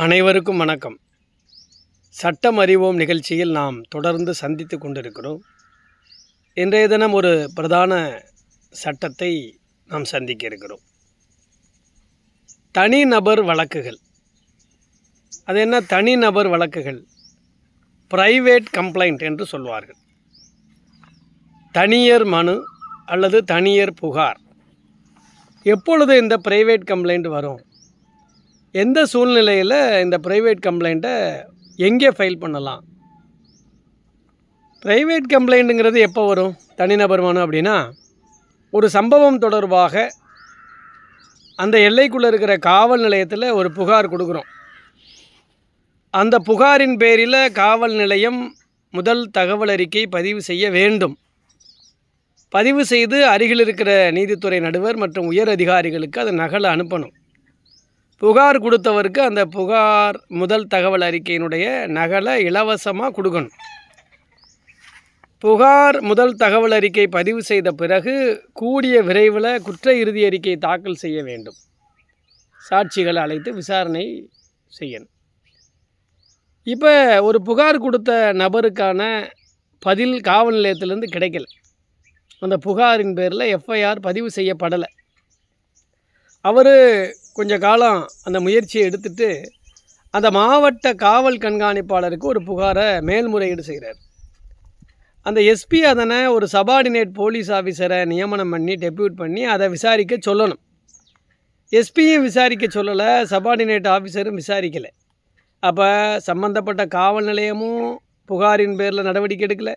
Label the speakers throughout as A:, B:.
A: அனைவருக்கும் வணக்கம். சட்டம் அறிவோம் நிகழ்ச்சியில் நாம் தொடர்ந்து சந்தித்து கொண்டிருக்கிறோம். இன்றைய தினம் ஒரு பிரதான சட்டத்தை நாம் சந்திக்க இருக்கிறோம். தனிநபர் வழக்குகள். அது என்ன தனிநபர் வழக்குகள்? பிரைவேட் கம்ப்ளைண்ட் என்று சொல்வார்கள். தனியர் மனு அல்லது தனியர் புகார். எப்பொழுது இந்த பிரைவேட் கம்ப்ளைண்ட் வரும்? எந்த சூழ்நிலையில் இந்த ப்ரைவேட் கம்ப்ளைண்ட்டை எங்கே ஃபைல் பண்ணலாம்? ப்ரைவேட் கம்ப்ளைண்ட்டுங்கிறது எப்போ வரும்? தனிநபர் மனு அப்படின்னா, ஒரு சம்பவம் தொடர்பாக அந்த எல்லைக்குள்ளே இருக்கிற காவல் நிலையத்தில் ஒரு புகார் கொடுக்குறோம். அந்த புகாரின் பேரில் காவல் நிலையம் முதல் தகவல் அறிக்கை பதிவு செய்ய வேண்டும். பதிவு செய்து அருகில் இருக்கிற நீதித்துறை நடுவர் மற்றும் உயர் அதிகாரிகளுக்கு அதை நகலை அனுப்பணும். புகார் கொடுத்தவருக்கு அந்த புகார் முதல் தகவல் அறிக்கையினுடைய நகலை இலவசமாக கொடுக்கணும். புகார் முதல் தகவல் அறிக்கை பதிவு செய்த பிறகு கூடிய விரைவில் குற்ற இறுதி அறிக்கை தாக்கல் செய்ய வேண்டும். சாட்சிகளை அழைத்து விசாரணை செய்யணும். இப்போ ஒரு புகார் கொடுத்த நபருக்கான பதில் காவல் நிலையத்திலேருந்து கிடைக்கல. அந்த புகாரின் பேரில் எஃப்ஐஆர் பதிவு செய்யப்படலை. அவர் கொஞ்ச காலம் அந்த முயற்சியை எடுத்துட்டு அந்த மாவட்ட காவல் கண்காணிப்பாளருக்கு ஒரு புகாரை மேல்முறையீடு செய்கிறார். அந்த எஸ்பி அதனை ஒரு சபார்டினேட் போலீஸ் ஆஃபீஸரை நியமனம் பண்ணி டெப்யூட் பண்ணி அதை விசாரிக்க சொல்லணும். எஸ்பியும் விசாரிக்க சொல்லலை, சபார்டினேட் ஆஃபீஸரும் விசாரிக்கலை. அப்போ சம்பந்தப்பட்ட காவல் நிலையமும் புகாரின் பேரில் நடவடிக்கை எடுக்கலை,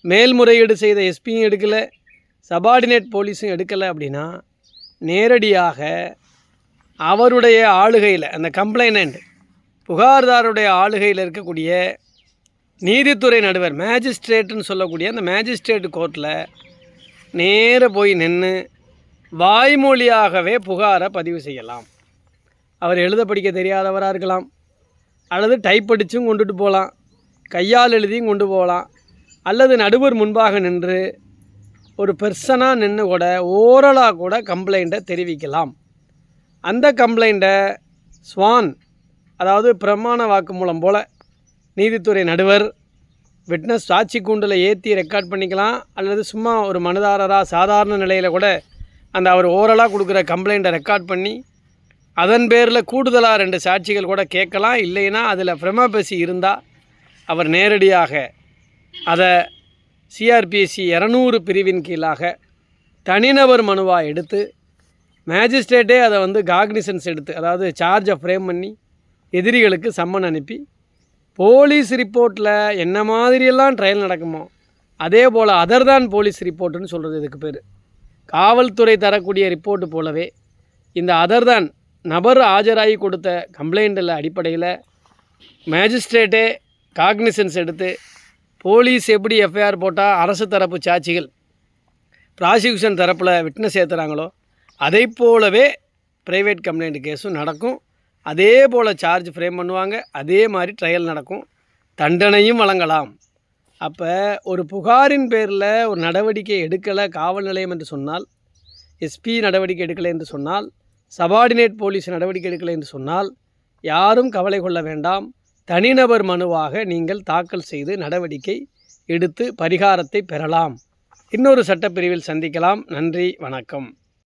A: மேல்முறையீடு செய்த எஸ்பியும் எடுக்கலை, சபார்டினேட் போலீஸும் எடுக்கலை. அப்படின்னா நேரடியாக அவருடைய ஆளுகையில், அந்த கம்ப்ளைனண்ட் புகார்தாருடைய ஆளுகையில் இருக்கக்கூடிய நீதித்துறை நடுவர் மேஜிஸ்ட்ரேட்டுன்னு சொல்லக்கூடிய அந்த மேஜிஸ்ட்ரேட் கோர்ட்டில் நேர போய் நின்று வாய்மொழியாகவே புகாரை பதிவு செய்யலாம். அவர் எழுத படிக்க தெரியாதவராக இருக்கலாம், அல்லது டைப் அடித்தும் கொண்டுட்டு போகலாம், கையால் எழுதியும் கொண்டு போகலாம், அல்லது நடுவர் முன்பாக நின்று ஒரு பெர்சனாக நின்று கூட ஓரலாக கூட கம்ப்ளைண்ட்டை தெரிவிக்கலாம். அந்த கம்ப்ளைண்ட்டை ஸ்வான், அதாவது பிரமாண வாக்குமூலம் போல் நீதித்துறை நடுவர் விட்னஸ் சாட்சி கூண்டில் ஏற்றி ரெக்கார்ட் பண்ணிக்கலாம், அல்லது சும்மா ஒரு மனுதாரராக சாதாரண நிலையில் கூட அந்த அவர் ஓரலாக கொடுக்குற கம்ப்ளைண்ட்டை ரெக்கார்ட் பண்ணி அதன் பேரில் கூடுதலாக 2 சாட்சிகள் கூட கேட்கலாம். இல்லைன்னா அதில் பிரமாபேசி இருந்தால் அவர் நேரடியாக அதை சிஆர்பிசி 200 பிரிவின் கீழாக தனிநபர் மனுவாக எடுத்து மேஜிஸ்ட்ரேட்டே அதை காக்னிசன்ஸ் எடுத்து, அதாவது சார்ஜை ஃப்ரேம் பண்ணி எதிரிகளுக்கு சம்மன் அனுப்பி போலீஸ் ரிப்போர்ட்டில் என்ன மாதிரியெல்லாம் ட்ரையல் நடக்குமோ அதே போல் அதர்தான் போலீஸ் ரிப்போர்ட்டுன்னு சொல்கிறது. இதுக்கு பேர் காவல்துறை தரக்கூடிய ரிப்போர்ட்டு போலவே இந்த அதர்தான் நபர் ஆஜராகி கொடுத்த கம்ப்ளைண்ட்டில் அடிப்படையில் மேஜிஸ்ட்ரேட்டே காக்னிசன்ஸ் எடுத்து போலீஸ் எப்படி எஃப்ஐஆர் போட்டால் அரசு தரப்பு சாட்சிகள் ப்ராசிக்யூஷன் தரப்பில் விட்னஸ் ஏற்றுறாங்களோ அதை போலவே ப்ரைவேட் கம்ப்ளைண்ட் கேஸும் நடக்கும். அதே போல் சார்ஜ் ஃப்ரேம் பண்ணுவாங்க, அதே மாதிரி ட்ரையல் நடக்கும், தண்டனையும் வழங்கலாம். அப்போ ஒரு புகாரின் பேரில் ஒரு நடவடிக்கை எடுக்கலை காவல் நிலையம் என்று சொன்னால், எஸ்பி நடவடிக்கை எடுக்கலை என்று சொன்னால், சபார்டினேட் போலீஸ் நடவடிக்கை எடுக்கலை என்று சொன்னால் யாரும் கவலை கொள்ள வேண்டாம். தனிநபர் மனுவாக நீங்கள் தாக்கல் செய்து நடவடிக்கை எடுத்து பரிகாரத்தை பெறலாம். இன்னொரு சட்டப்பிரிவில் சந்திக்கலாம். நன்றி, வணக்கம்.